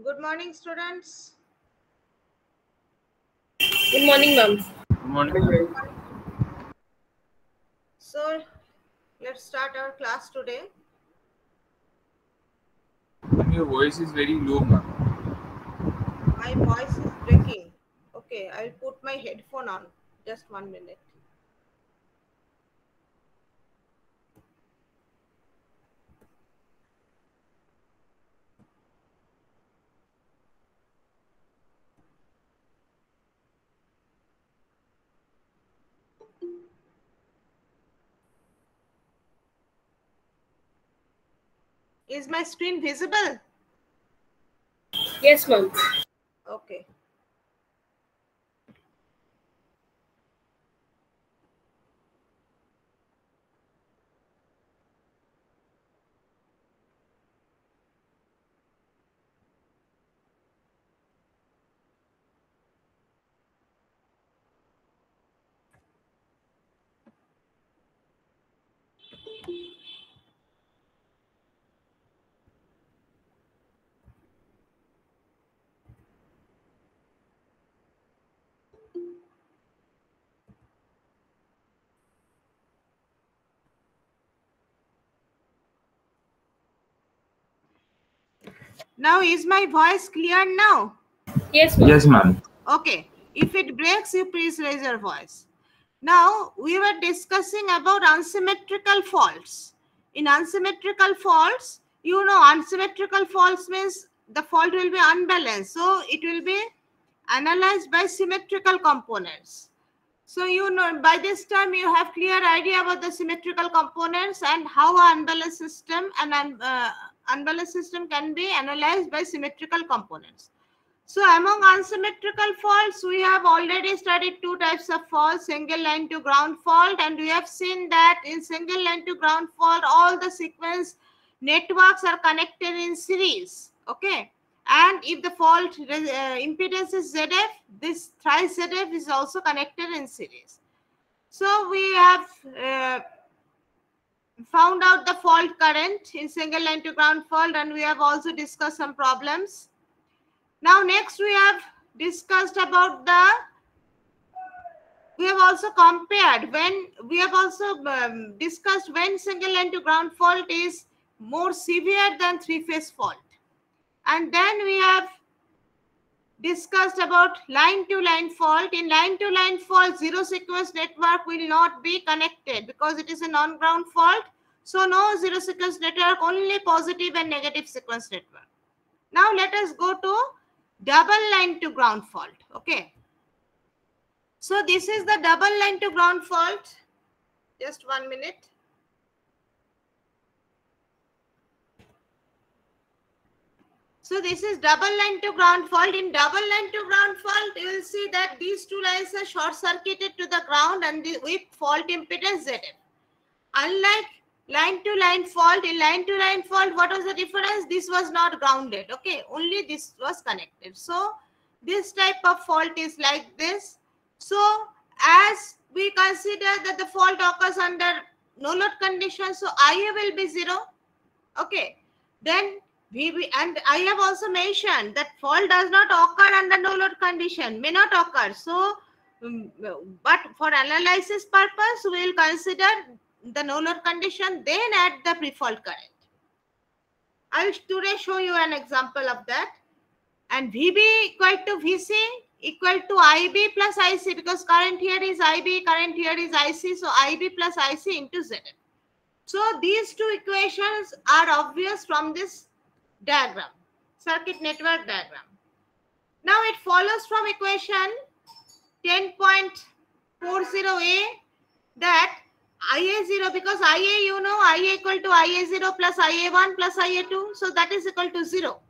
Good morning, students. Good morning, ma'am. Good morning. So, let's start our class today. Your voice is very low, ma'am. My voice is breaking. Okay, I'll put my headphone on. Just 1 minute. Is my screen visible? Yes, ma'am. Okay. Now, is my voice clear now? Yes, ma'am. Yes, ma'am. Okay. If it breaks, you please raise your voice. Now, we were discussing about unsymmetrical faults. In unsymmetrical faults, you know, unsymmetrical faults means the fault will be unbalanced. So, it will be analyzed by symmetrical components. So, you know, by this time, you have clear idea about the symmetrical components and how an unbalanced system and unbalanced system can be analyzed by symmetrical components. So among unsymmetrical faults, we have already studied two types of faults, single line to ground fault, and we have seen that in single line to ground fault, all the sequence networks are connected in series. Okay. And if the fault impedance is ZF, this thrice ZF is also connected in series. So we have found out the fault current in single line to ground fault, and we have also discussed some problems. Now, next we have discussed about we have also compared when we have also discussed when single line to ground fault is more severe than three-phase fault. And then we have discussed about line-to-line fault. In line-to-line fault, zero sequence network will not be connected because it is a non-ground fault. So, no zero sequence network, only positive and negative sequence network. Now, let us go to double line to ground fault. Okay. So this is the double line to ground fault. Just 1 minute. So this is double line to ground fault. In double line to ground fault, you will see that these two lines are short circuited to the ground and with fault impedance ZF. Unlike line to line fault, in line to line fault, what was the difference? This was not grounded. Okay, only this was connected. So this type of fault is like this. So as we consider that the fault occurs under no load condition, so IA will be 0. Okay, then and I have also mentioned that fault does not occur under no load condition, may not occur. So, but for analysis purpose, we will consider the no load condition, then add the pre-fault current. I will today show you an example of that. And VB equal to VC equal to IB plus IC, because current here is IB, current here is IC, so IB plus IC into ZF. So these two equations are obvious from this diagram, circuit network diagram. Now it follows from equation 10.40a that IA0, because IA, you know, IA equal to IA0 plus IA1 plus IA2, so that is equal to 0.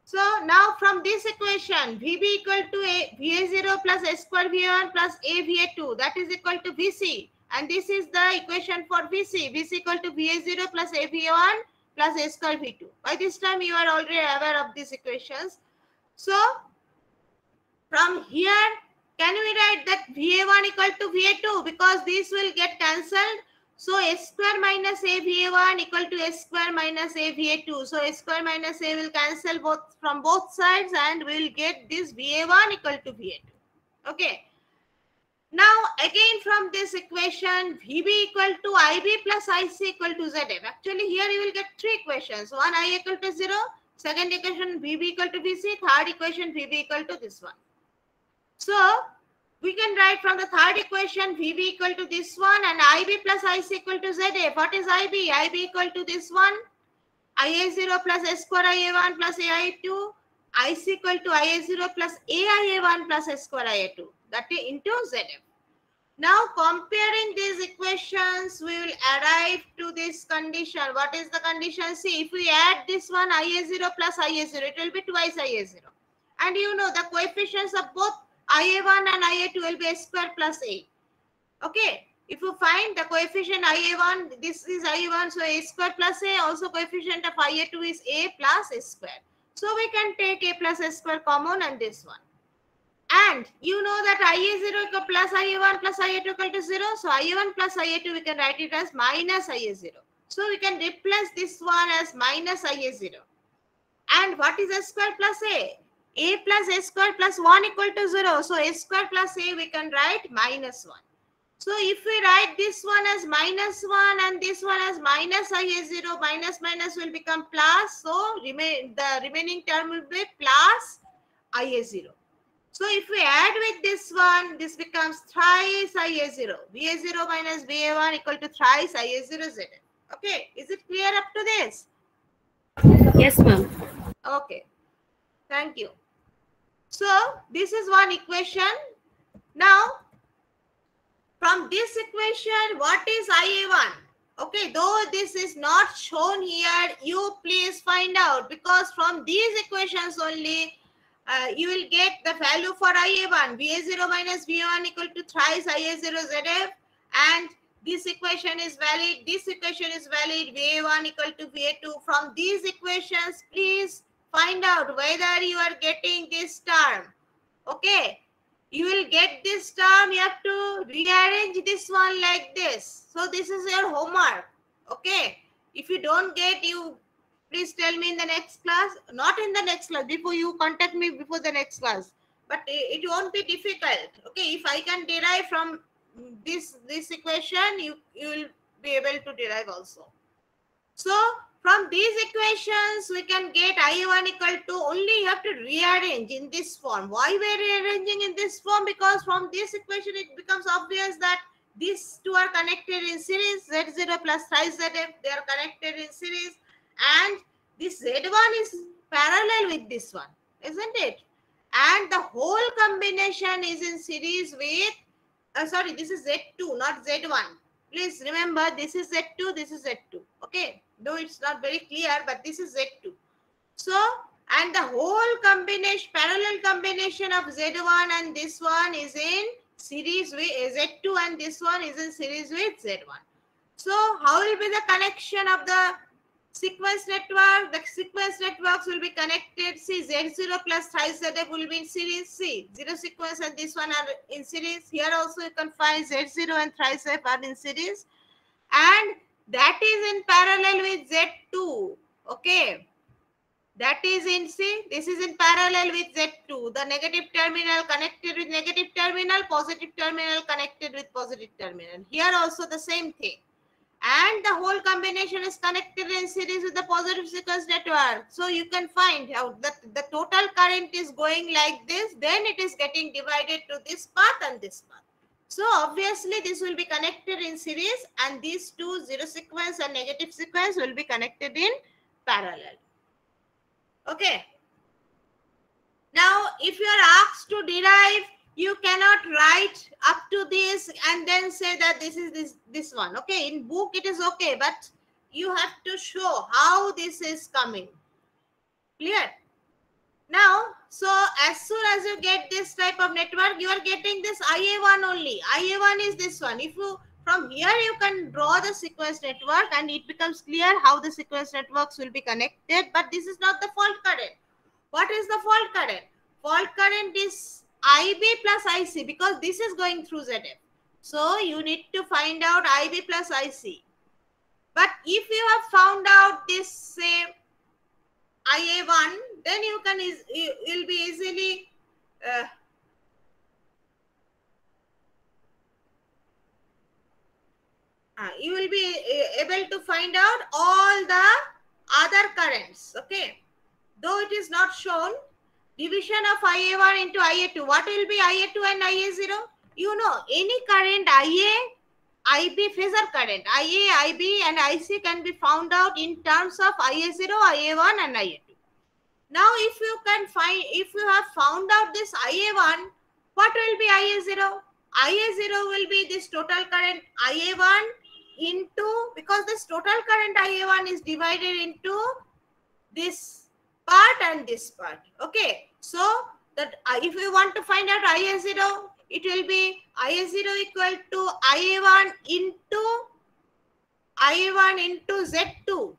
So now from this equation, VB equal to VA0 plus S square VA1 plus A VA2, that is equal to VC. And this is the equation for VC. VC equal to VA0 plus A VA1 plus A square V2. By this time, you are already aware of these equations. So from here, can we write that VA1 equal to VA2? Because these will get cancelled. So S square minus A VA1 equal to S square minus A VA2. So S square minus A will cancel both from both sides and we will get this VA1 equal to VA2. Okay. Now again from this equation, VB equal to IB plus IC equal to ZF. Actually here you will get three equations. One I equal to 0, second equation VB equal to VC, third equation VB equal to this one. So we can write from the third equation VB equal to this one and IB plus IC equal to ZF. What is IB? IB equal to this one, IA0 plus S square IA1 plus AI2, IC equal to IA0 plus AIA1 plus S square IA2. That is into ZF. Now comparing these equations, we will arrive to this condition. What is the condition? See, if we add this one IA0 plus IA0, it will be twice IA0. And you know the coefficients of both IA1 and IA2 will be S square plus A. Okay. If you find the coefficient IA1, this is IA1, so A square plus A. Also coefficient of IA2 is A plus S square. So we can take A plus S square common and this one. And you know that IA0 equal plus IA1 plus IA2 equal to 0. So IA1 plus IA2 we can write it as minus IA0. So we can replace this one as minus IA0. And what is S square plus A? A plus S square plus 1 equal to 0. So S square plus A we can write minus 1. So if we write this one as minus 1 and this one as minus IA0, minus minus will become plus. So the remaining term will be plus IA0. So if we add with this one, this becomes thrice IA0. VA0 minus VA1 equal to thrice IA0 ZF. Okay, is it clear up to this? Yes, ma'am. Okay, thank you. So this is one equation. Now, from this equation, what is IA1? Okay, though this is not shown here, you please find out, because from these equations only, you will get the value for IA1. VA0 minus VA1 equal to thrice IA0 ZF. And this equation is valid. This equation is valid. VA1 equal to VA2. From these equations, please find out whether you are getting this term. Okay. You will get this term. You have to rearrange this one like this. So this is your homework. Okay. If you don't get, you please tell me in the next class. Not in the next class. Before you contact me before the next class. But it won't be difficult. Okay. If I can derive from this equation, you will be able to derive also. So from these equations, we can get IA1 equal to, only you have to rearrange in this form. Why we are rearranging in this form? Because from this equation, it becomes obvious that these two are connected in series. Z0 plus thrice ZF, they are connected in series. And this Z1 is parallel with this one, isn't it? And the whole combination is in series with, sorry, this is Z2, not Z1. Please remember, this is Z2, this is Z2. Okay, though it's not very clear, but this is Z2. So, and the whole combination, parallel combination of Z1 and this one is in series with Z2 and this one is in series with Z1. So, how will be the connection of the sequence network? The sequence networks will be connected. See, Z0 plus thrice ZF will be in series. See, zero sequence and this one are in series. Here also you can find Z0 and thrice ZF are in series. And that is in parallel with Z2. Okay. That is in, see, this is in parallel with Z2. The negative terminal connected with negative terminal, positive terminal connected with positive terminal. Here also the same thing. And the whole combination is connected in series with the positive sequence network. So you can find out that the total current is going like this. Then it is getting divided to this path and this path. So obviously this will be connected in series and these two, zero sequence and negative sequence, will be connected in parallel. Okay. Now if you are asked to derive, you cannot write up to this and then say that this is this one. Okay, in book it is okay, but you have to show how this is coming. Clear? Now, so as soon as you get this type of network, you are getting this IA1 only. IA1 is this one. If you, from here you can draw the sequence network and it becomes clear how the sequence networks will be connected. But this is not the fault current. What is the fault current? Fault current is IB plus IC, because this is going through ZF. So you need to find out IB plus IC. But if you have found out this, say, IA1, then you can you'll be easily you will be able to find out all the other currents. Okay, though it is not shown, division of IA1 into IA2. What will be IA2 and IA0? You know, any current IA, IB, phasor current, IA, IB and IC can be found out in terms of IA0, IA1 and IA2. Now, if you have found out this IA1, what will be IA0? IA0 will be this total current IA1 into, because this total current IA1 is divided into this part and this part. Okay, so that if you want to find out IA0, it will be IA0 equal to IA1 into Z2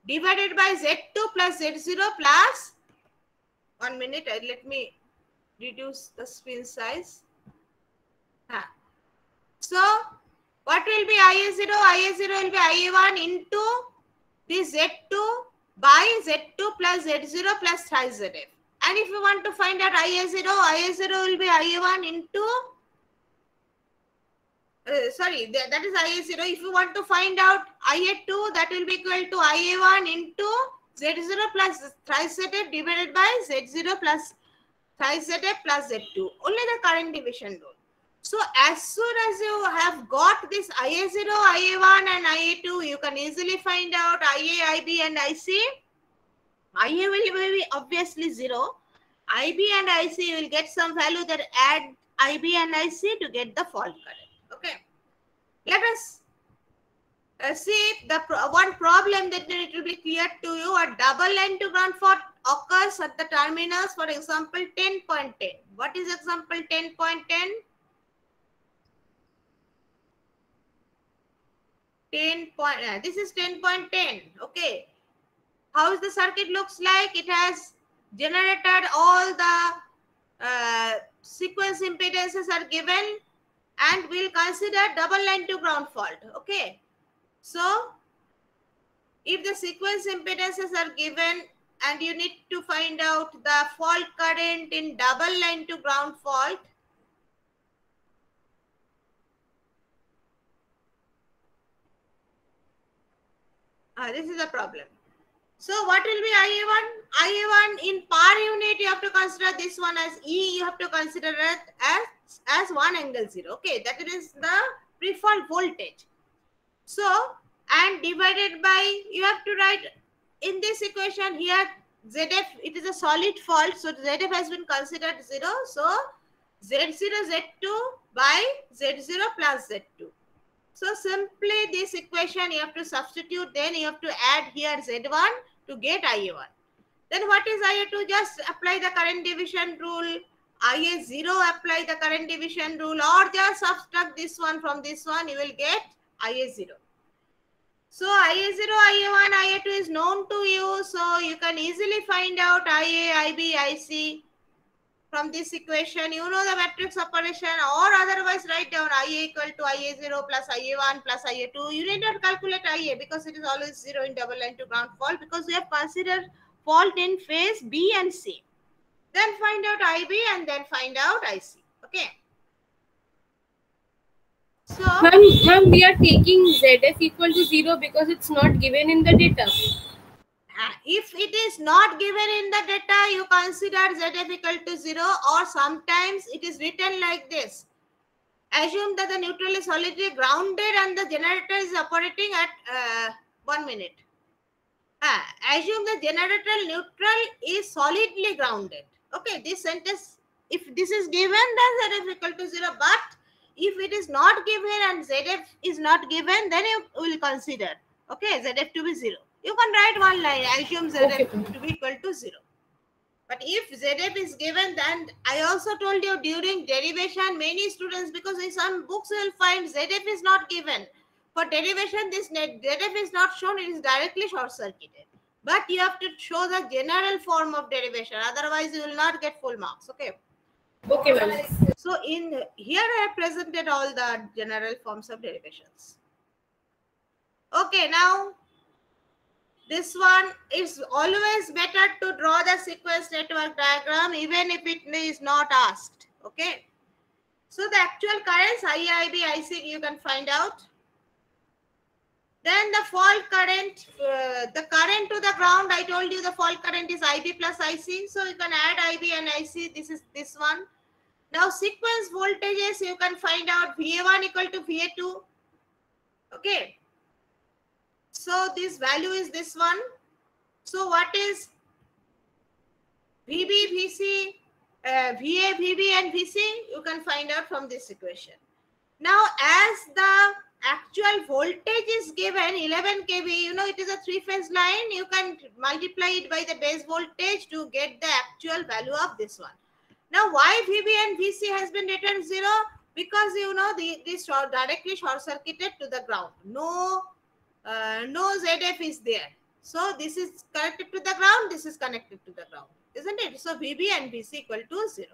divided by Z2 plus Z0 plus, 1 minute, let me reduce the screen size. So what will be IA0? IA0 will be IA1 into this Z2 by Z2 plus Z0 plus thrice ZF. And if you want to find out IA0, IA0 will be IA1 into, that is IA0. If you want to find out IA2, that will be equal to IA1 into Z0 plus thrice ZF divided by Z0 plus thrice ZF plus Z2. Only the current division rule. So as soon as you have got this IA0, IA1 and IA2, you can easily find out IA, IB and IC. IA will be obviously 0. IB and IC will get some value, that add IB and IC to get the fault current. Okay. Let us see the one problem that it will be clear to you. A double line to ground fault occurs at the terminus, for example, 10.10. What is example 10.10? This is 10.10. Okay. How is the circuit looks like? It has generated, all the sequence impedances are given, and we'll consider double line to ground fault. Okay. So if the sequence impedances are given and you need to find out the fault current in double line to ground fault, this is a problem. So what will be IA1? IA1 in per unit, you have to consider this one as E, you have to consider it as 1 angle 0. Okay, that is the pre-fault voltage. So, and divided by, you have to write in this equation here, ZF, it is a solid fault, so ZF has been considered 0. So, Z0 Z2 by Z0 plus Z2. So simply this equation you have to substitute, then you have to add here Z1 to get IA1. Then what is IA2? Just apply the current division rule. IA0, apply the current division rule, or just subtract this one from this one, you will get IA0. So IA0, IA1, IA2 is known to you, so you can easily find out IA, IB, IC. From this equation, you know the matrix operation, or otherwise write down IA equal to IA0 plus IA1 plus IA2. You need not calculate IA because it is always 0 in double line to ground fault, because we have considered fault in phase B and C. Then find out IB and then find out IC. Okay. So, Ma'am, we are taking ZF equal to 0 because it's not given in the data. If it is not given in the data, you consider ZF equal to 0, or sometimes it is written like this. Assume that the neutral is solidly grounded and the generator is operating at 1 minute. Assume the generator neutral is solidly grounded. Okay, this sentence, if this is given, then ZF equal to 0. But if it is not given and ZF is not given, then you will consider, okay, ZF to be 0. You can write one line, assume ZF to be equal to 0. But if ZF is given, then I also told you during derivation, many students, because in some books you will find ZF is not given. For derivation, this ZF is not shown, it is directly short-circuited. But you have to show the general form of derivation, otherwise you will not get full marks. Okay. Okay, ma'am. So in here I have presented all the general forms of derivations. Okay, now this one is always better to draw the sequence network diagram even if it is not asked. Okay. So the actual currents IA, IB, IC you can find out. Then the fault current, the current to the ground, I told you the fault current is IB plus IC. So you can add IB and IC. This is this one. Now sequence voltages you can find out VA1 equal to VA2. Okay. So this value is this one. So what is VB, VC, VA, VB and VC? You can find out from this equation. Now as the actual voltage is given 11 kV, you know it is a three-phase line, you can multiply it by the base voltage to get the actual value of this one. Now why VB and VC has been written 0? Because you know this directly short circuited to the ground. No ZF is there. So this is connected to the ground, this is connected to the ground, isn't it? So VB and VC equal to 0.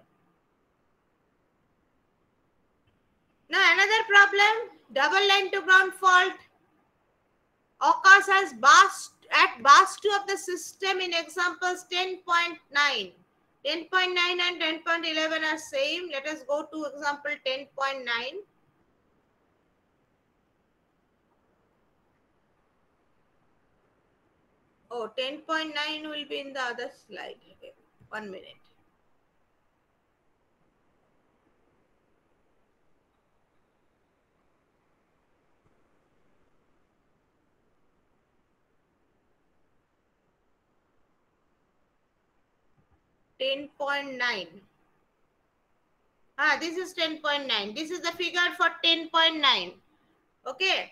Now another problem, double line to ground fault occurs as at bus 2 of the system in examples 10.9. 10.9 and 10.11 are same. Let us go to example 10.9. Oh, 10.9 will be in the other slide. Okay, 1 minute. This is 10.9. This is the figure for 10.9. Okay.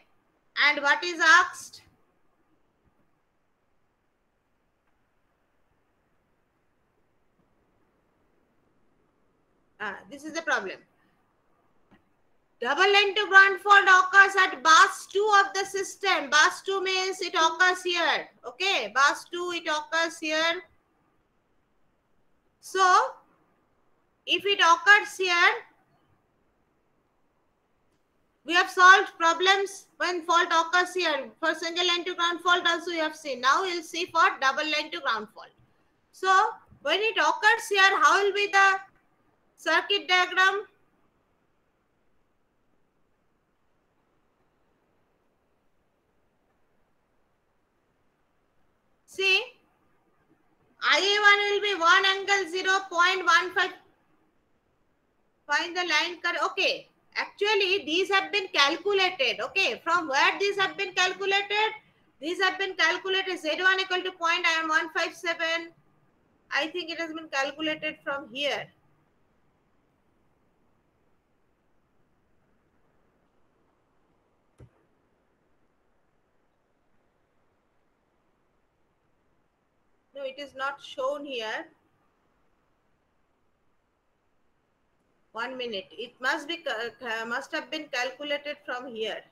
And what is asked? This is the problem. Double line to ground fault occurs at bus 2 of the system. Bus 2 means it occurs here. Okay. Bus 2, it occurs here. So, if it occurs here, we have solved problems when fault occurs here. For single line to ground fault also you have seen. Now we will see for double line to ground fault. So, when it occurs here, how will be the circuit diagram? See, IA1 will be 1 angle 0.15. Find the line current. Okay. Actually, these have been calculated. Okay. From where these have been calculated? These have been calculated. Z1 equal to 0.157. I think it has been calculated from here. No, it is not shown here. 1 minute. It must have been calculated from here.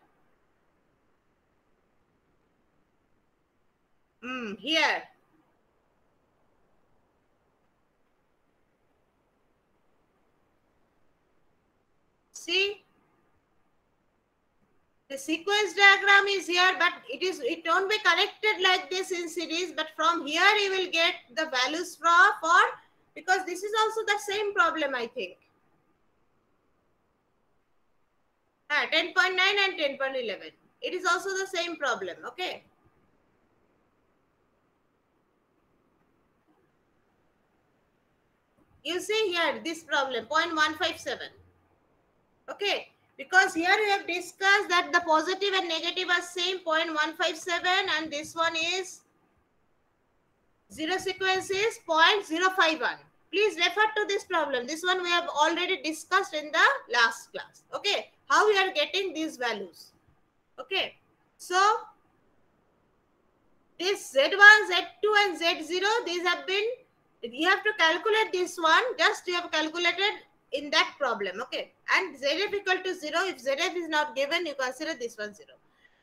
Here. See, the sequence diagram is here, but it won't be connected like this in series. But from here you will get the values for because this is also the same problem, I think. 10.9 and 10.11. It is also the same problem. Okay. You see here this problem 0.157. Okay. Because here we have discussed that the positive and negative are same 0.157 and this one is zero sequence is 0.051. Please refer to this problem. This one we have already discussed in the last class. Okay. How we are getting these values. Okay. So this Z1, Z2 and Z0, these have been, you have to calculate this one. Just you have calculated in that problem. Okay. And ZF equal to 0. If ZF is not given, you consider this one 0.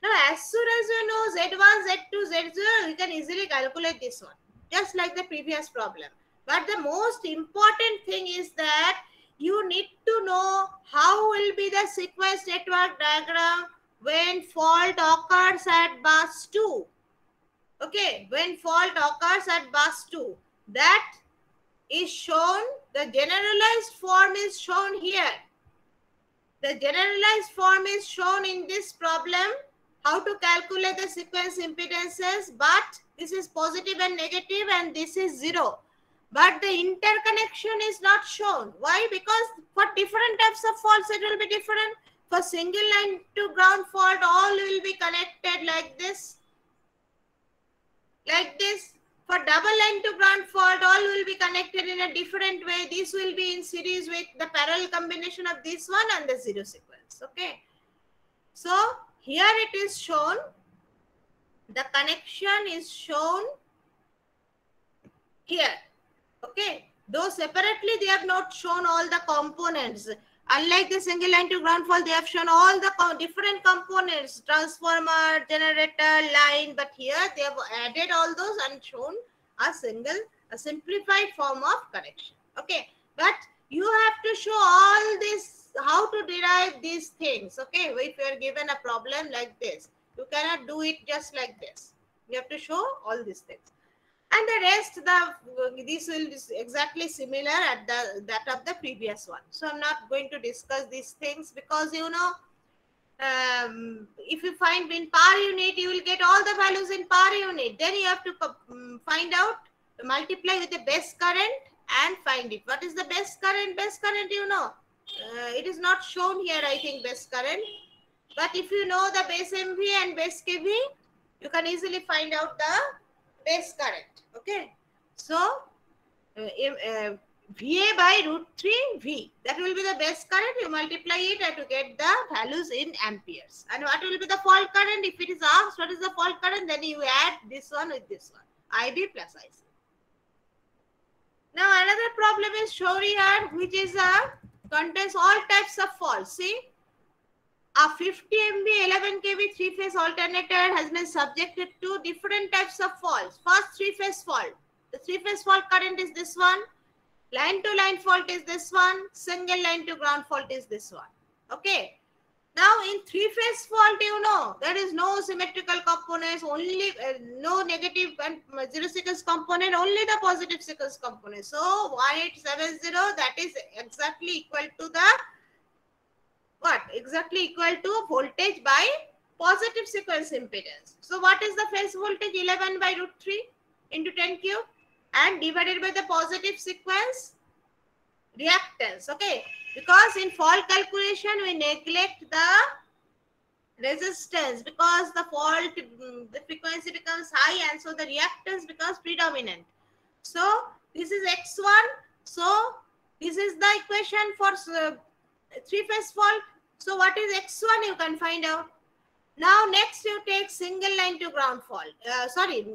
Now, as soon as you know Z1, Z2, Z0, you can easily calculate this one. Just like the previous problem. But the most important thing is that You need to know how will be the sequence network diagram when fault occurs at bus 2. Okay, when fault occurs at bus 2. That is shown, the generalized form is shown here. The generalized form is shown in this problem, how to calculate the sequence impedances, but this is positive and negative and this is 0. But the interconnection is not shown. Why? Because for different types of faults it will be different. For single line to ground fault, all will be connected like this. Like this. For double line to ground fault, all will be connected in a different way. This will be in series with the parallel combination of this one and the 0 sequence. Okay. So here it is shown. The connection is shown here. Okay. Though separately they have not shown all the components. Unlike the single line to ground fault, they have shown all the different components, transformer, generator, line, but here they have added all those and shown a simplified form of connection. Okay, but you have to show all this, how to derive these things. Okay, if you are given a problem like this, you cannot do it just like this. You have to show all these things. And the rest, this will be exactly similar at that of the previous one. So I'm not going to discuss these things because, you know, if you find in per unit, you will get all the values in per unit. Then you have to find out, multiply with the base current and find it. What is the base current? Base current, you know, it is not shown here, I think, base current. But if you know the base MV and base KV, you can easily find out the base current. Okay, so VA by root 3 V, that will be the base current. You multiply it and to get the values in amperes. And what will be the fault current? If it is asked what is the fault current, then you add this one with this one, IB plus IC. Now another problem is shown here, which is contains all types of faults. See, a 50 MV 11 kV 3-phase alternator has been subjected to different types of faults. First, 3-phase fault. The 3-phase fault current is this one. Line to line fault is this one. Single line to ground fault is this one. Okay. Now in 3-phase fault, you know, there is no symmetrical components, only no negative and 0 sequence component, only the positive sequence component. So 1870, that is exactly equal to the what? Exactly equal to voltage by positive sequence impedance. So what is the phase voltage? 11 by root 3 into 10 cube and divided by the positive sequence reactance. Okay, because in fault calculation we neglect the resistance because the fault, the frequency becomes high and so the reactance becomes predominant. So this is X1. So this is the equation for 3-phase fault. So what is X1? You can find out. Now next you take single line to ground fault.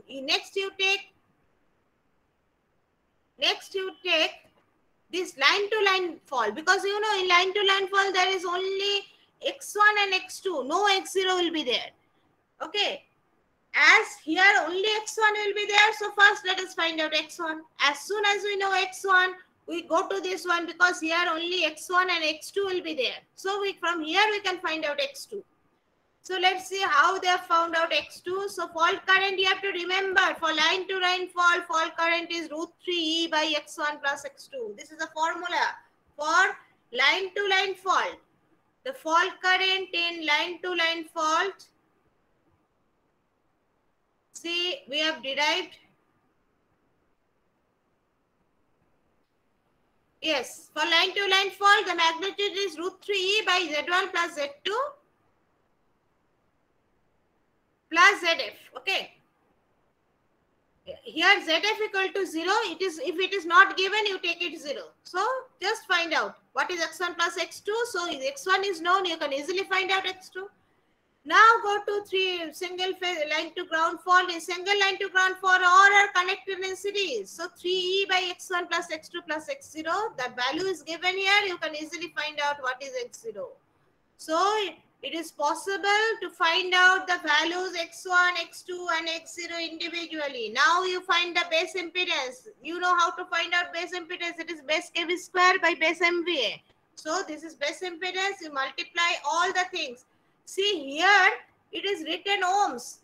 Next you take this line to line fault, because you know in line to line fault there is only X1 and X2. No X0 will be there. Okay. As here only X1 will be there. So first let us find out X1. As soon as we know X1, we go to this one because here only X1 and X2 will be there. So from here we can find out X2. So let's see how they have found out X2. So fault current, you have to remember, for line to line fault, fault current is root 3E by X1 plus X2. This is the formula for line to line fault. The fault current in line to line fault, see, we have derived. Yes, for line to line fault, the magnitude is root 3E by Z1 plus Z2 plus ZF. Okay. Here ZF equal to 0. It is, if it is not given, you take it 0. So just find out what is X1 plus X2. So if X1 is known, you can easily find out X2. Now go to single phase line to ground fault. In single line to ground fault, all are connected in series. So 3E by X1 plus X2 plus X0. The value is given here. You can easily find out what is X0. So it is possible to find out the values x1, x2 and x0 individually. Now you find the base impedance. You know how to find out base impedance. It is base kV square by base MVA. So this is base impedance. You multiply all the things. See here, it is written ohms.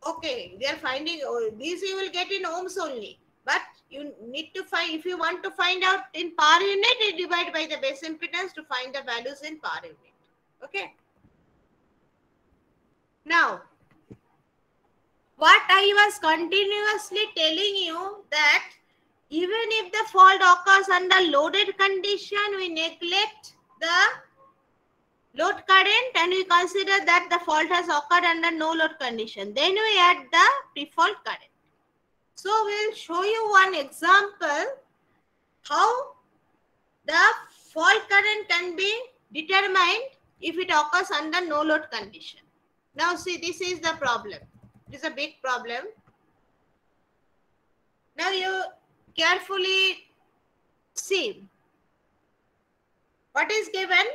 Okay, they are finding, these you will get in ohms only. But you need to find, if you want to find out in per unit, you divide by the base impedance to find the values in per unit. Okay. Now, what I was continuously telling you that even if the fault occurs under loaded condition, we neglect the load current and we consider that the fault has occurred under no load condition. Then we add the pre-fault current. So we'll show you one example how the fault current can be determined if it occurs under no load condition. Now see, this is the problem. It is a big problem. Now you carefully see what is given.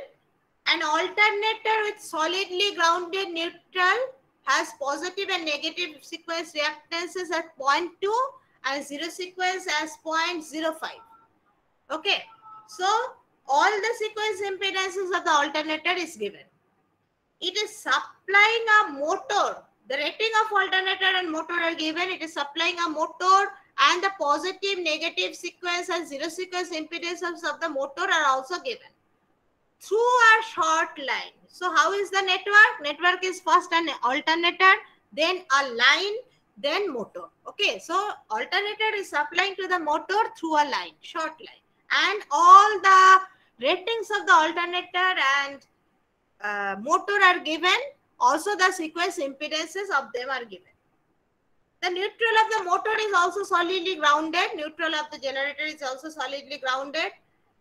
An alternator with solidly grounded neutral has positive and negative sequence reactances at 0.2 and zero sequence as 0.05. Okay, so all the sequence impedances of the alternator is given. It is supplying a motor. The rating of alternator and motor are given. It is supplying a motor and the positive, negative sequence and zero sequence impedances of the motor are also given through a short line. So how is the network? Network is first an alternator, then a line, then motor. Okay, so alternator is supplying to the motor through a line, short line. And all the ratings of the alternator and motor are given. Also the sequence impedances of them are given. The neutral of the motor is also solidly grounded. Neutral of the generator is also solidly grounded.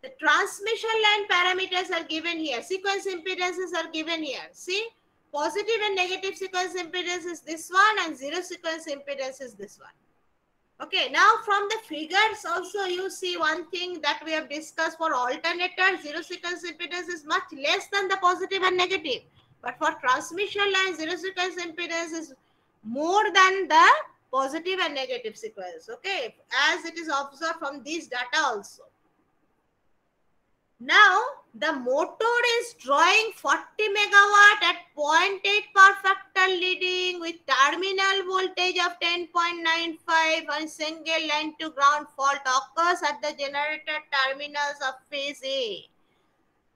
The transmission line parameters are given here. Sequence impedances are given here. See, positive and negative sequence impedance is this one and zero sequence impedance is this one. Okay, now from the figures also you see one thing that we have discussed. For alternator, zero sequence impedance is much less than the positive and negative. But for transmission line, zero sequence impedance is more than the positive and negative sequence. Okay, as it is observed from these data also. Now, the motor is drawing 40 megawatt at 0.8 per factor leading with terminal voltage of 10.95 and single line to ground fault occurs at the generator terminals of phase A.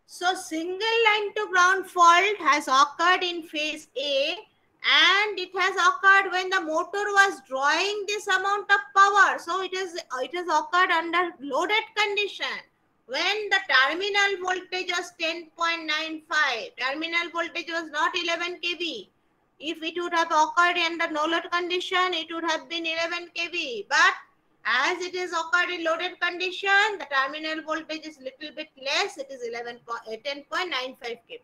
So, single line to ground fault has occurred in phase A and it has occurred when the motor was drawing this amount of power. So, it has occurred under loaded condition. When the terminal voltage was 10.95, terminal voltage was not 11 kV. If it would have occurred under no load condition, it would have been 11 kV. But as it is occurred in loaded condition, the terminal voltage is little bit less. It is 10.95 kV.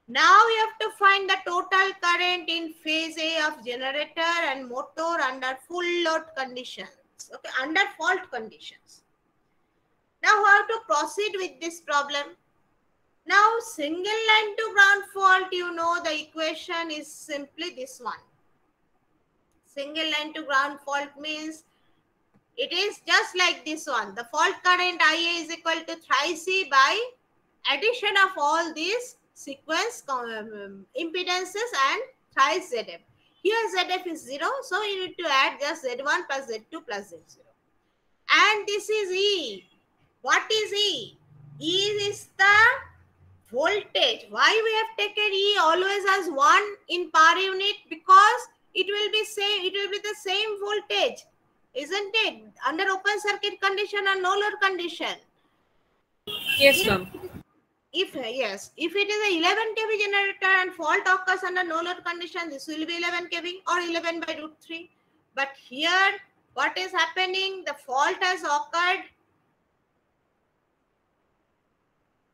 Now you have to find the total current in phase A of generator and motor under full load conditions. Okay, under fault conditions. Now how to proceed with this problem? Now single line to ground fault, you know the equation is simply this one. Single line to ground fault means it is just like this one. The fault current IA is equal to thrice C by addition of all these sequence impedances and thrice ZF. Here ZF is 0, so you need to add just Z1 plus Z2 plus Z0. And this is E. What is E? E is the voltage. Why we have taken E always as 1 in per unit? Because it will be the same voltage, isn't it? Under open circuit condition and no load condition. Yes, ma'am. If it is a 11 kV generator and fault occurs under no load condition, this will be 11 kV or 11 by root 3. But here, what is happening? The fault has occurred.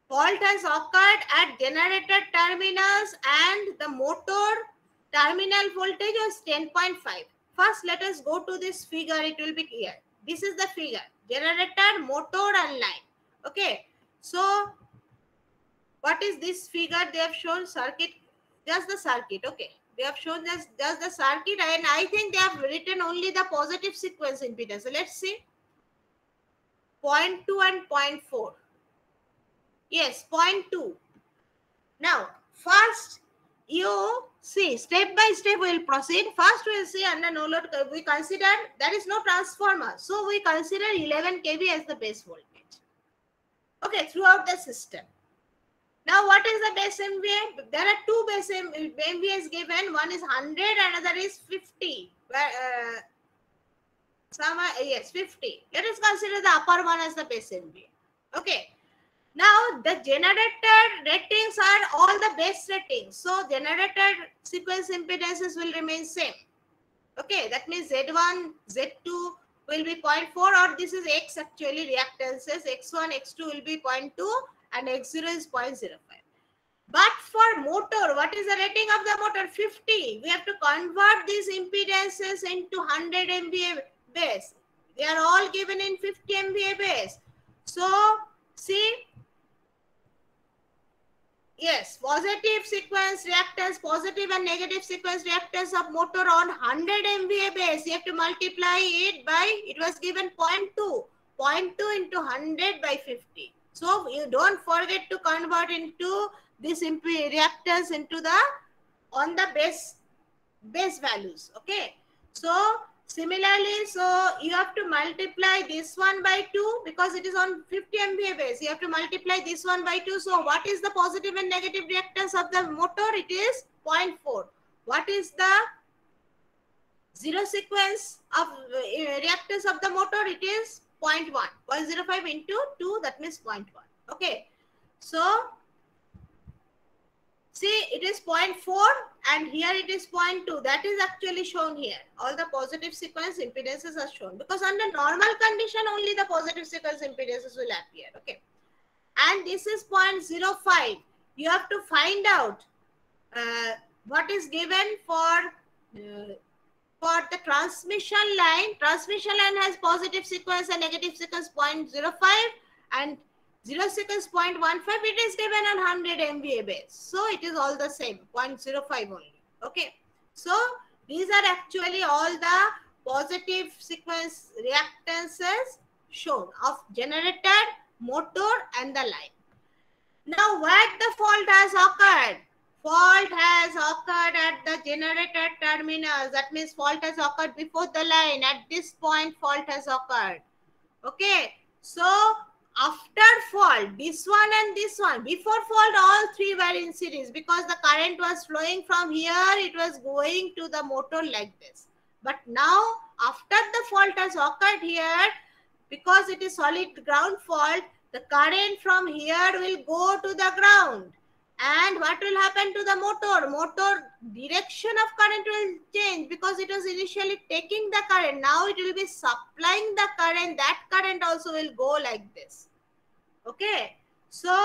Fault has occurred at generator terminals and the motor terminal voltage was 10.5. First, let us go to this figure. It will be clear. This is the figure. Generator, motor and line. Okay. So, What is this figure? They have shown circuit, just the circuit. Okay, they have shown just the circuit, and I think they have written only the positive sequence impedance. So let's see. 0.2 and 0.4. Yes, 0.2. Now, first you see, step by step we will proceed. First we will see under no load, we consider there is no transformer. So we consider 11 kV as the base voltage. Okay, throughout the system. Now, what is the base MVA? There are two base MVAs given. One is 100, another is 50. Yes, 50. Let us consider the upper one as the base MVA. Okay. Now, the generator ratings are all the base ratings. So, generator sequence impedances will remain same. Okay, that means Z1, Z2 will be 0.4, or this is X actually reactances. X1, X2 will be 0.2 and X0 is 0.05. But for motor, what is the rating of the motor? 50. We have to convert these impedances into 100 MVA base. They are all given in 50 MVA base. So, see, yes, positive sequence reactance, positive and negative sequence reactance of motor on 100 MVA base. You have to multiply it by, it was given 0.2. 0.2 into 100 by 50. So, you don't forget to convert into this reactance into the, on the base values. Okay. So, similarly, so you have to multiply this one by 2 because it is on 50 MVA base. You have to multiply this one by 2. So, what is the positive and negative reactance of the motor? It is 0.4. What is the zero sequence of reactance of the motor? It is 0.1. 0.05 into 2, that means 0.1. Okay. So, see, it is 0.4 and here it is 0.2. That is actually shown here. All the positive sequence impedances are shown because under normal condition only the positive sequence impedances will appear. Okay. And this is 0.05. You have to find out what is given for the transmission line. Transmission line has positive sequence and negative sequence 0.05 and 0 sequence 0.15, it is given on 100 MVA base. So, it is all the same, 0.05 only. Okay. So, these are actually all the positive sequence reactances shown of generator, motor and the line. Now, where the fault has occurred? Fault has occurred at the generator terminals. That means fault has occurred before the line. At this point, fault has occurred. Okay. So, after fault, this one and this one, before fault, all three were in series because the current was flowing from here, it was going to the motor like this. But now, after the fault has occurred here, because it is solid ground fault, the current from here will go to the ground. And what will happen to the motor? Motor direction of current will change because it was initially taking the current. Now it will be supplying the current. That current also will go like this. Okay. So,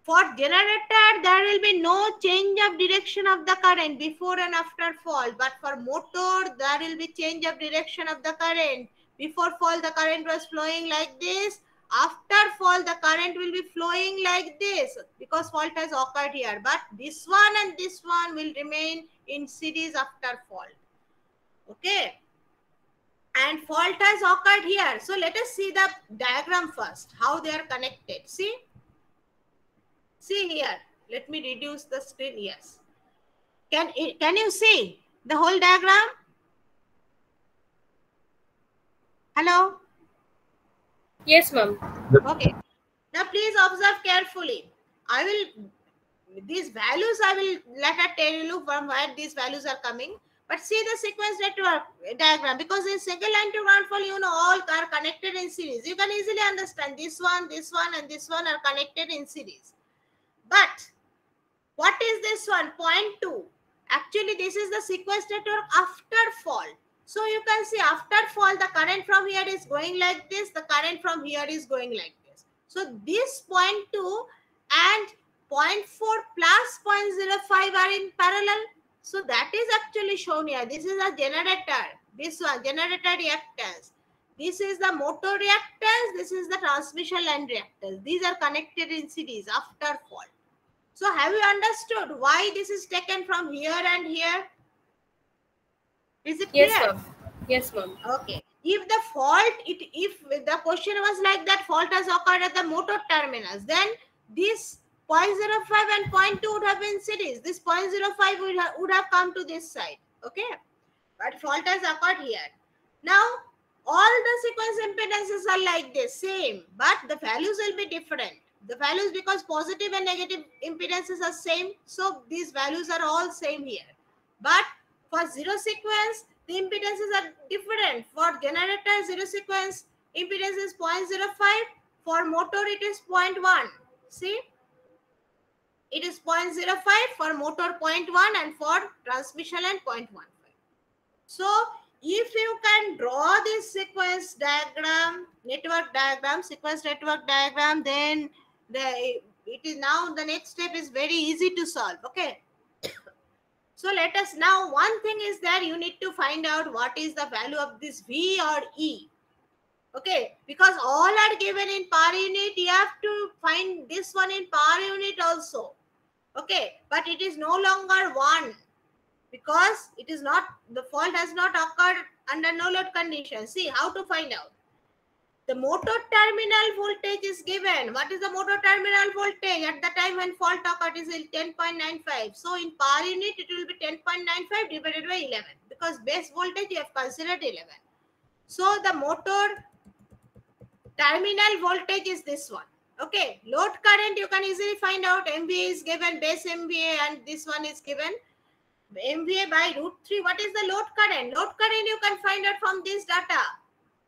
for generator, there will be no change of direction of the current before and after fault. But for motor, there will be change of direction of the current. Before fault, the current was flowing like this. After fault, the current will be flowing like this because fault has occurred here. But this one and this one will remain in series after fault. Okay. And fault has occurred here. So, let us see the diagram first, how they are connected. See? See here. Let me reduce the screen. Yes. Can you see the whole diagram? Hello? Yes, ma'am. Okay. Now, please observe carefully. These values I will later tell you from where these values are coming. But see the sequence network diagram because in single line to ground fault, you know, all are connected in series. You can easily understand this one and this one are connected in series. But what is this one? 0.2. Actually, this is the sequence network after fault. So you can see after fault, the current from here is going like this. The current from here is going like this. So this 0.2 and 0.4 plus 0.05 are in parallel. So that is actually shown here. This is a generator. This one, generator reactance. This is the motor reactance. This is the transmission line reactance. These are connected in series after fault. So have you understood why this is taken from here and here? Is it Yes, clear? ma'am. Yes, ma'am. Okay. If the fault, if the question was like that, fault has occurred at the motor terminus, then this 0.05 and 0.2 would have been series. This 0.05 would have come to this side. Okay. But fault has occurred here. Now, all the sequence impedances are like this, same, but the values will be different. The values, because positive and negative impedances are same, so these values are all same here. But for zero sequence, the impedances are different. For generator, zero sequence impedance is 0.05. For motor, it is 0.1. See? It is 0.05 for motor 0.1 and for transmission and 0.15. So, if you can draw this sequence diagram, sequence network diagram, then it is now the next step is very easy to solve. Okay. So let us now, one thing is that you need to find out what is the value of this V or E. Okay, because all are given in power unit, you have to find this one in power unit also. Okay, but it is no longer 1 because it is not, the fault has not occurred under no load condition. See how to find out. The motor terminal voltage is given. What is the motor terminal voltage? At the time when fault occurred is 10.95. So in power unit, it will be 10.95 divided by 11. Because base voltage you have considered 11. So the motor terminal voltage is this one. Okay. Load current you can easily find out. MVA is given, base MVA, and this one is given. MVA by √3. What is the load current? Load current you can find out from this data.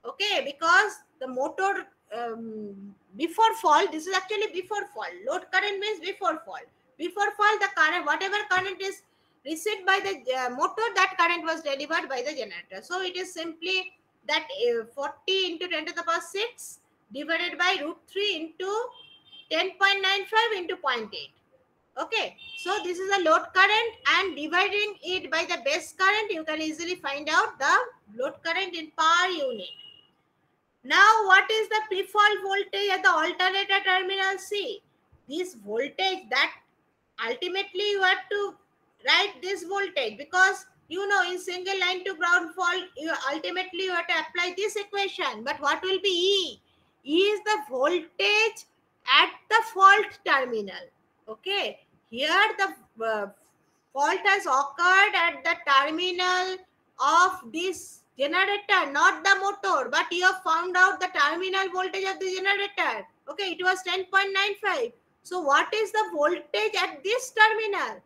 Okay, because the motor before fault, this is actually before fault. Load current means before fault. Before fault, the current, whatever current is received by the motor, that current was delivered by the generator. So it is simply that 40 into 10 to the power 6 divided by √3 into 10.95 into 0.8. Okay, so this is the load current, and dividing it by the base current, you can easily find out the load current in power unit. Now, what is the pre-fault voltage at the alternator terminal C? This voltage, that ultimately you have to write this voltage, because you know in single line to ground fault, you ultimately you have to apply this equation. But what will be E? E is the voltage at the fault terminal. Okay, here the fault has occurred at the terminal of this generator, not the motor, but you have found out the terminal voltage of the generator. Okay, it was 10.95. So what is the voltage at this terminal?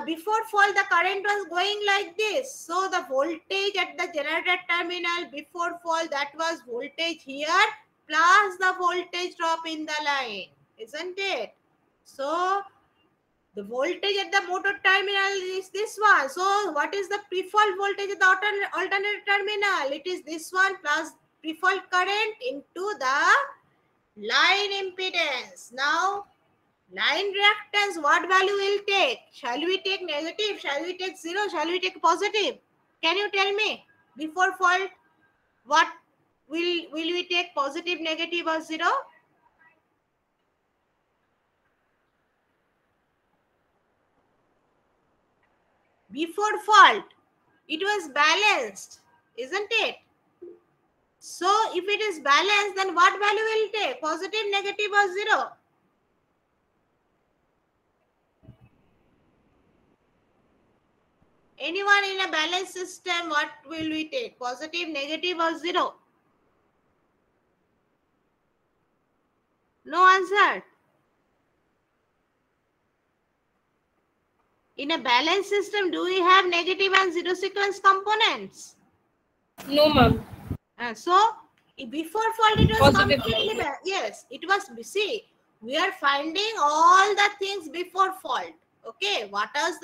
Before fault, the current was going like this. So the voltage at the generator terminal before fault, that was voltage here plus the voltage drop in the line, isn't it? So the voltage at the motor terminal is this one. So what is the pre-fault voltage at the alternate terminal? It is this one plus pre-fault current into the line impedance. Now, line reactance, what value will take? Shall we take negative? Shall we take 0? Shall we take positive? Can you tell me? Before fault, what will we take, positive, negative, or 0? Before fault, it was balanced, isn't it? So if it is balanced, then what value will take? Positive, negative, or 0? Anyone in a balanced system, what will we take? Positive, negative, or 0? No answer. In a balanced system, do we have negative and zero sequence components? No, ma'am. So before fault, it was Positive. completely yes, it was. See, we are finding all the things before fault. Okay, what was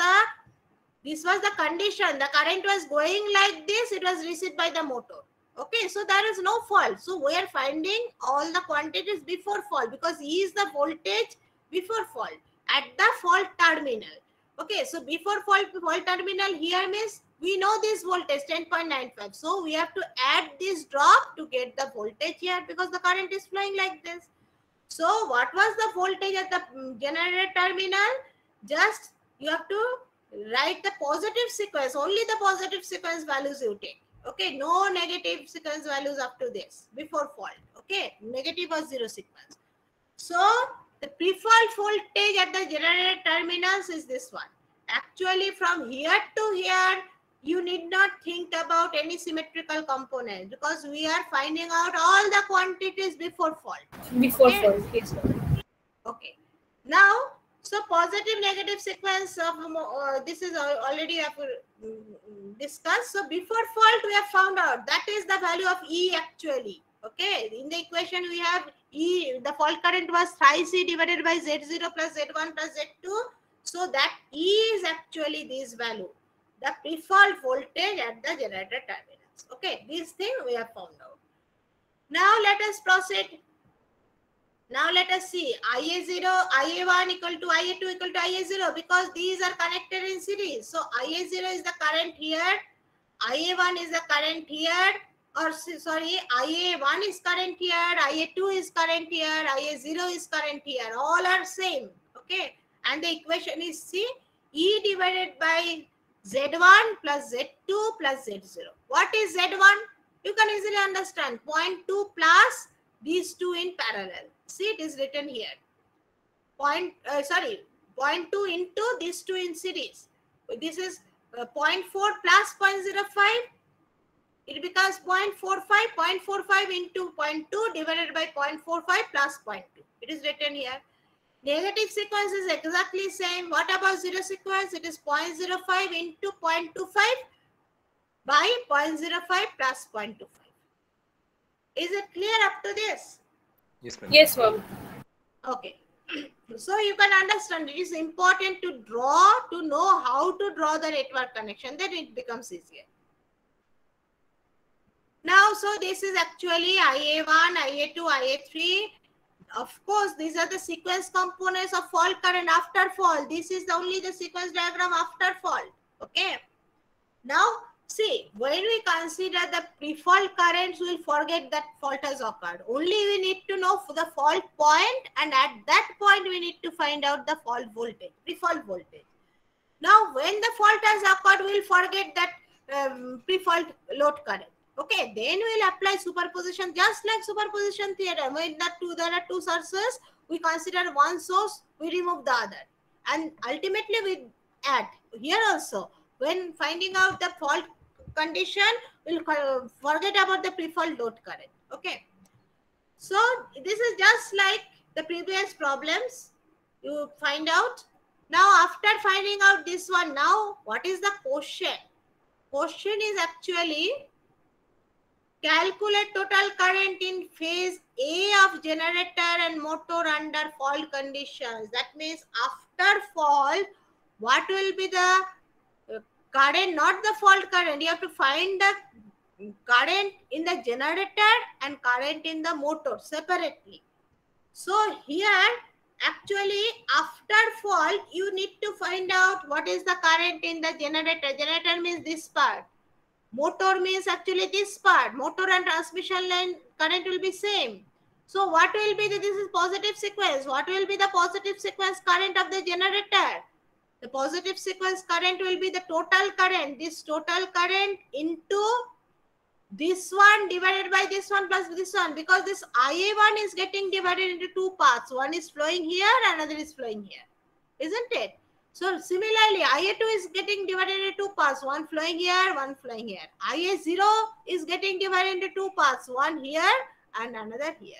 this was the condition. The current was going like this. It was received by the motor. Okay, so there is no fault. So we are finding all the quantities before fault, because E is the voltage before fault at the fault terminal. Okay, so before fault terminal here means we know this voltage 10.95. So we have to add this drop to get the voltage here, because the current is flowing like this. So what was the voltage at the generator terminal? Just you have to write the positive sequence, only the positive sequence values you take. Okay, no negative sequence values up to this before fault. Okay, negative or zero sequence. So the pre-fault voltage at the generator terminals is this one. Actually, from here to here, you need not think about any symmetrical component because we are finding out all the quantities before fault. Before Okay. fault, yes, ma'am. Okay. Now, so positive negative sequence of this is already have discussed. So before fault, we have found out that is the value of E actually. Okay. In the equation, we have E, the fault current was phi C divided by Z0 plus Z1 plus Z2. So that E is actually this value, the pre-fault voltage at the generator terminals. Okay. This thing we have found out. Now let us proceed. Now let us see IA0, IA1 equal to IA2 equal to IA0 because these are connected in series. So IA0 is the current here, IA1 is the current here, or sorry, IA1 is current here, IA2 is current here, IA0 is current here. All are same. Okay. And the equation is C, E divided by Z1 plus Z2 plus Z0. What is Z1? You can easily understand 0.2 plus these two in parallel. See, it is written here. 0.2 into these two in series. This is 0.4 plus 0.05. It becomes 0.45. 0.45 into 0.2 divided by 0.45 plus 0.2. It is written here. Negative sequence is exactly same. What about zero sequence? It is 0.05 into 0.25 by 0.05 plus 0.25. Is it clear up to this? Yes, ma'am. Yes, ma'am. Okay. So you can understand it is important to draw, to know how to draw the network connection. Then it becomes easier. Now, so this is actually IA1, IA2, IA3. Of course, these are the sequence components of fault current after fault. This is only the sequence diagram after fault. Okay. Now, see, when we consider the pre-fault currents, we will forget that fault has occurred. Only we need to know the fault point, and at that point, we need to find out the fault voltage, pre-fault voltage. Now, when the fault has occurred, we will forget that pre-fault load current. Okay, then we will apply superposition, just like superposition theorem. When there are two sources, we consider one source, we remove the other. And ultimately, we add here also. When finding out the fault condition, we'll forget about the pre-fault load current. Okay. So this is just like the previous problems. You find out. Now after finding out this one, now what is the question? Question is actually calculate total current in phase A of generator and motor under fault conditions. That means after fault, what will be the current, not the fault current. You have to find the current in the generator and current in the motor separately. So here, actually, after fault, you need to find out what is the current in the generator. Generator means this part. Motor means actually this part. Motor and transmission line current will be same. So what will be this is positive sequence. What will be the positive sequence current of the generator? The positive sequence current will be the total current. This total current into this one divided by this one plus this one. Because this IA1 is getting divided into two parts. One is flowing here, another is flowing here. Isn't it? So similarly, IA2 is getting divided into two parts. One flowing here, one flowing here. IA0 is getting divided into two parts. One here and another here.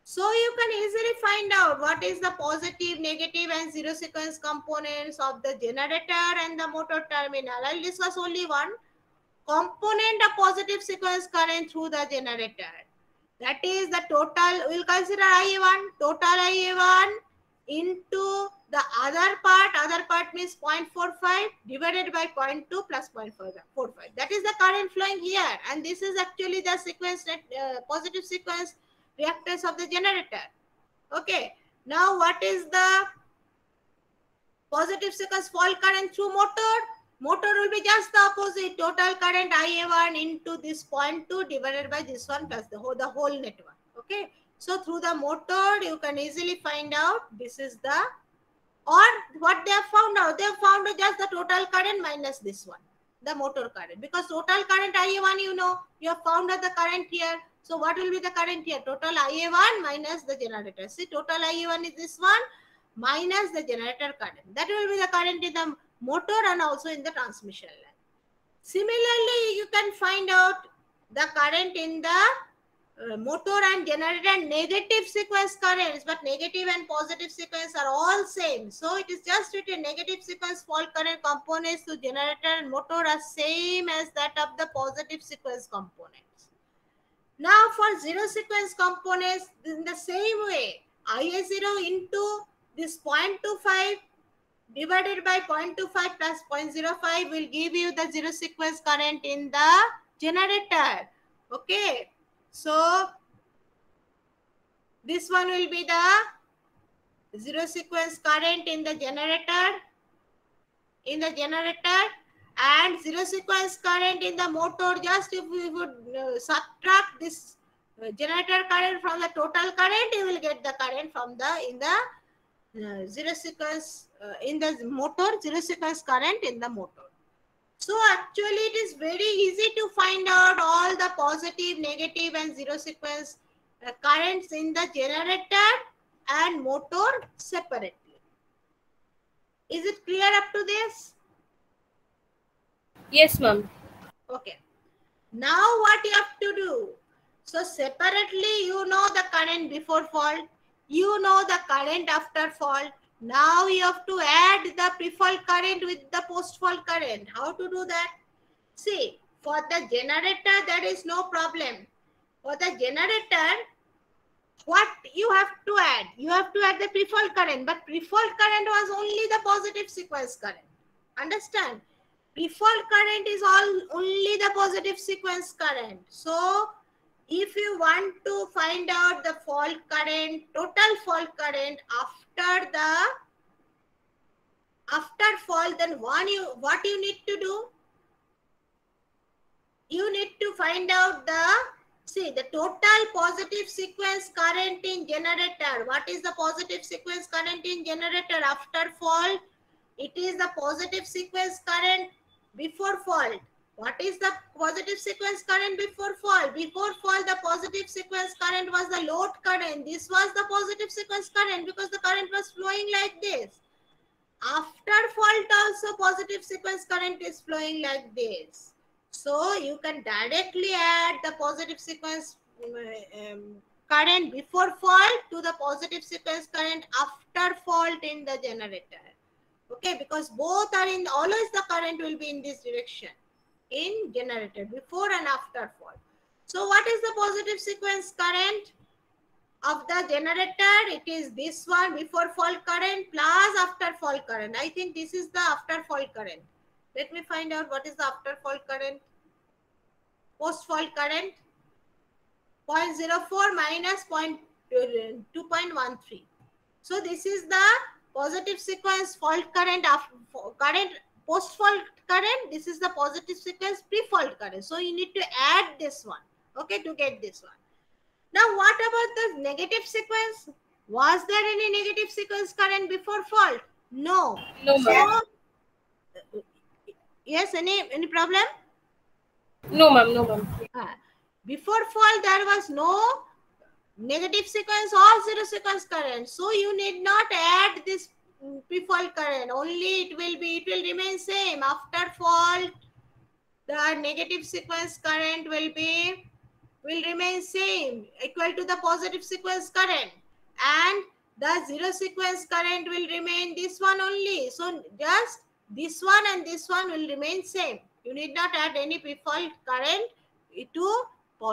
So you can easily find out what is the positive, negative and zero sequence components of the generator and the motor terminal. I'll discuss only one component of positive sequence current through the generator. That is the total, we'll consider IA1, total IA1 into the other part means 0.45 divided by 0.2 plus 0.45. That is the current flowing here. And this is actually the sequence, positive sequence reactance of the generator. Okay. Now what is the positive sequence fault current through motor? Motor will be just the opposite. Total current IA1 into this 0.2 divided by this one plus the whole network. Okay. So through the motor, you can easily find out this is the, or what they have found out. They have found out just the total current minus this one, the motor current. Because total current IA1, you know, you have found out the current here. So what will be the current here? Total IA1 minus the generator. See, total IA1 is this one minus the generator current. That will be the current in the motor and also in the transmission line. Similarly, you can find out the current in the motor and generator negative sequence currents, but negative and positive sequence are all same. So it is just written negative sequence fault current components to generator and motor are same as that of the positive sequence components. Now for zero sequence components, in the same way, IA0 into this 0.25 divided by 0.25 plus 0.05 will give you the zero sequence current in the generator. Okay. So this one will be the zero sequence current in the generator. And zero sequence current in the motor, just if we would subtract this generator current from the total current, you will get the current from the zero sequence in the motor, zero sequence current in the motor. So actually it is very easy to find out all the positive, negative and zero sequence currents in the generator and motor separately. Is it clear up to this? Yes, ma'am. Okay. Now what you have to do? So separately you know the current before fault, you know the current after fault. Now you have to add the pre-fault current with the post-fault current. How to do that? See, for the generator there is no problem. For the generator, what you have to add? You have to add the pre-fault current, but pre-fault current was only the positive sequence current. Understand? Pre-fault current is only the positive sequence current. So if you want to find out the fault current, total fault current after fault, then what you need to do? You need to find out the total positive sequence current in generator. What is the positive sequence current in generator after fault? It is the positive sequence current before fault. What is the positive sequence current before fault? Before fault, the positive sequence current was the load current. This was the positive sequence current because the current was flowing like this. After fault also, positive sequence current is flowing like this. So you can directly add the positive sequence current before fault to the positive sequence current after fault in the generator. Okay, because both are in, always the current will be in this direction in generator, before and after fault. So what is the positive sequence current of the generator? It is this one, before fault current plus after fault current. I think this is the after fault current. Let me find out what is the after fault current. Post fault current 0.04 minus 2.13. So this is the positive sequence fault current post fault current. This is the positive sequence pre fault current. So you need to add this one, okay, to get this one. Now what about the negative sequence? Was there any negative sequence current before fault? No. No, ma'am. So, yes, any problem? No, ma'am. No, ma'am. Before fault there was no negative sequence or zero sequence current. So you need not add this pre-fault current. Only it will remain same. After fault, the negative sequence current will remain same, equal to the positive sequence current, and the zero sequence current will remain this one only. So just this one and this one will remain same. You need not add any pre-fault current to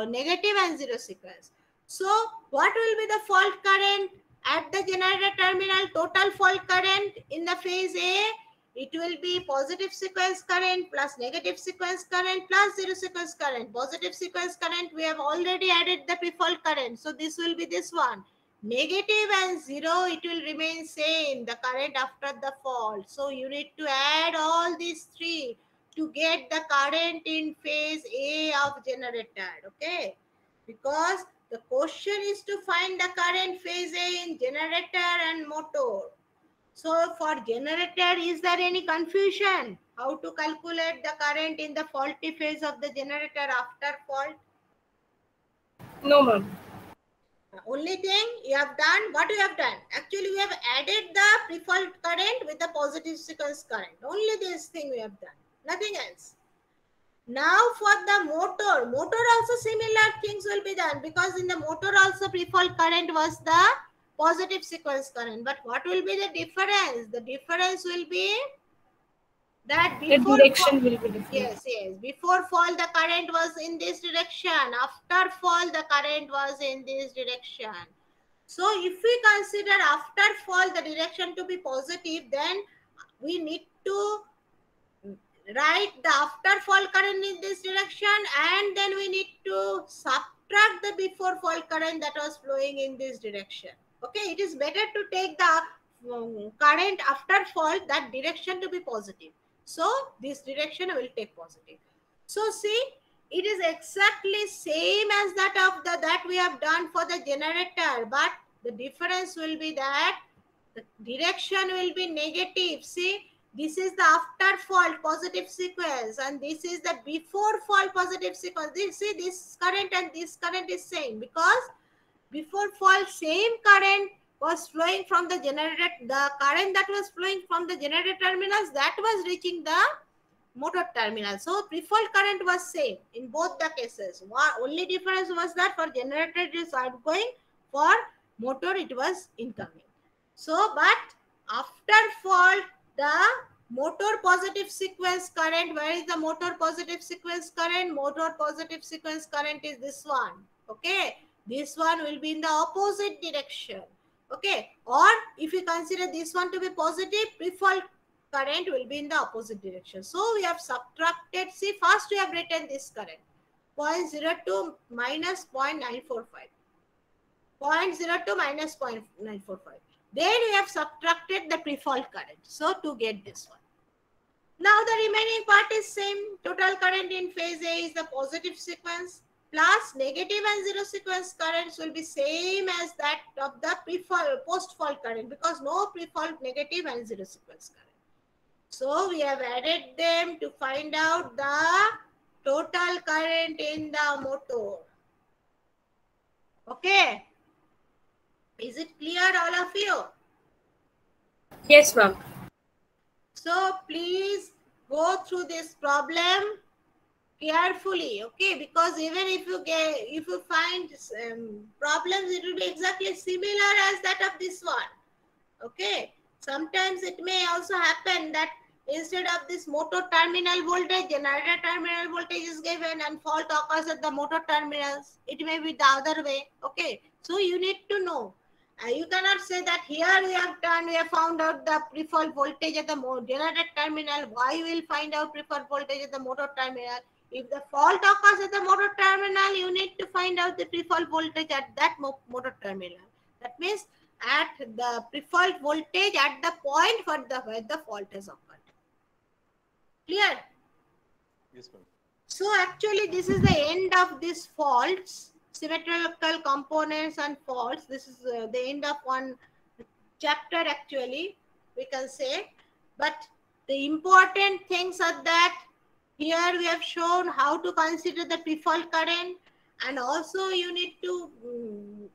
negative and zero sequence. So what will be the fault current at the generator terminal? Total fault current in the phase A, it will be positive sequence current plus negative sequence current plus zero sequence current. Positive sequence current, we have already added the pre-fault current. So this will be this one. Negative and zero, it will remain same, the current after the fault. So you need to add all these three to get the current in phase A of generator. Okay. Because The question is to find the current phase A in generator and motor. So for generator, is there any confusion? How to calculate the current in the faulty phase of the generator after fault? No, ma'am. The only thing you have done, what you have done? Actually, we have added the pre-fault current with the positive sequence current. Only this thing we have done, nothing else. Now for the motor also similar things will be done, because in the motor also pre-fault current was the positive sequence current. But what will be the difference? The difference will be that The before direction will be different. yes, before fall the current was in this direction, after fall the current was in this direction. So if we consider after fall the direction to be positive, then we need to write the after fall current in this direction, and then we need to subtract the before fall current that was flowing in this direction. Okay, it is better to take the current after fall, that direction to be positive. So this direction will take positive. So see, it is exactly same as that of that we have done for the generator, but the difference will be that the direction will be negative. See, this is the after fault positive sequence, and this is the before fault positive sequence. See, this current and this current is same, because before fault same current was flowing from the generator. The current that was flowing from the generator terminals, that was reaching the motor terminal. So pre-fault current was same in both the cases. Only difference was that for generator it is outgoing, for motor it was incoming. So, but after fault, the motor positive sequence current, where is the motor positive sequence current? Motor positive sequence current is this one. Okay, this one will be in the opposite direction. Okay, or if you consider this one to be positive, pre-fault current will be in the opposite direction. So we have subtracted. See, first we have written this current 0.02 minus 0.945. 0.02 minus 0.945. Then we have subtracted the pre-fault current. So to get this one. Now the remaining part is same. Total current in phase A is the positive sequence, plus negative and zero sequence currents will be same as that of the pre-fault, post-fault current, because no pre-fault negative and zero sequence current. So we have added them to find out the total current in the motor. Okay. Is it clear, all of you? Yes, ma'am. So please go through this problem carefully, okay? Because even if you find problems, it will be exactly similar as that of this one. Okay. Sometimes it may also happen that instead of this motor terminal voltage, generator terminal voltage is given and fault occurs at the motor terminals. It may be the other way. Okay. So you need to know. You cannot say that here we have found out the pre-fault voltage at the generator terminal. Why we will find out pre-fault voltage at the motor terminal? If the fault occurs at the motor terminal, you need to find out the pre-fault voltage at that motor terminal. That means at the pre-fault voltage at the point where the fault has occurred. Clear? Yes, ma'am. So actually this is the end of these faults, symmetrical components and faults. This is the end of one chapter actually, we can say. But the important things are that here we have shown how to consider the pre-fault current, and also you need to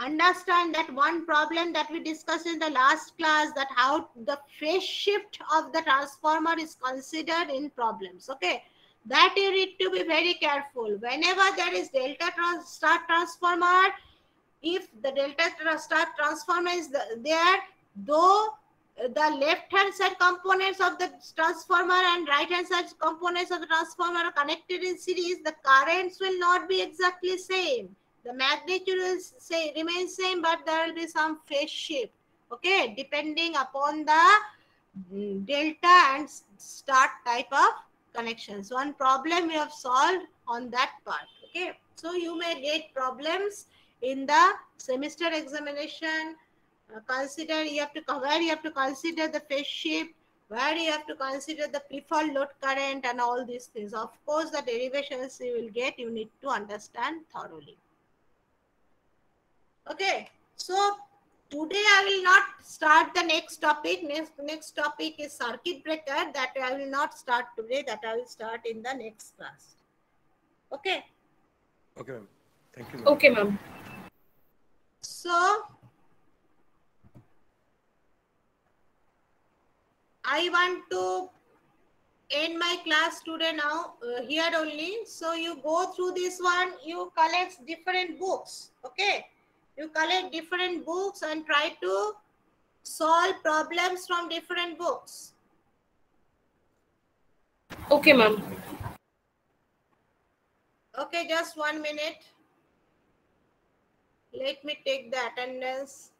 understand that one problem that we discussed in the last class, that how the phase shift of the transformer is considered in problems. Okay, that you need to be very careful. Whenever there is delta star transformer, if the delta star transformer is there, though the left hand side components of the transformer and right hand side components of the transformer are connected in series, the currents will not be exactly same. The magnitude will remain same, but there will be some phase shift. Okay, depending upon the delta and star type of connections. One problem we have solved on that part. Okay, so you may get problems in the semester examination. Consider you have to consider the phase shift, where you have to consider the pre-fault load current and all these things. Of course, the derivations you will get, you need to understand thoroughly. Okay, so today I will not start the next topic. Next topic is circuit breaker. That I will not start today. That I will start in the next class. Okay. Okay, ma'am. Thank you, ma'am. Okay, ma'am. So I want to end my class today now here only. So you go through this one. You collect different books. Okay. You collect different books and try to solve problems from different books. Okay, ma'am. Okay, just 1 minute. Let me take the attendance.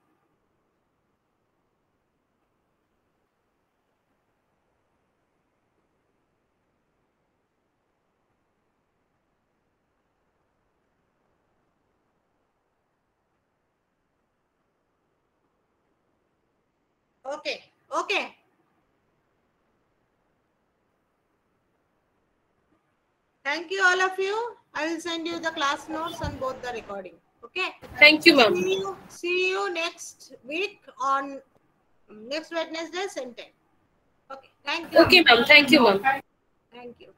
Okay, okay. Thank you, all of you. I will send you the class notes and both the recording. Okay. Thank you, ma'am. See you next week on next Wednesday, same time. Okay. Thank you. Okay, ma'am. Thank you, ma'am. Thank you.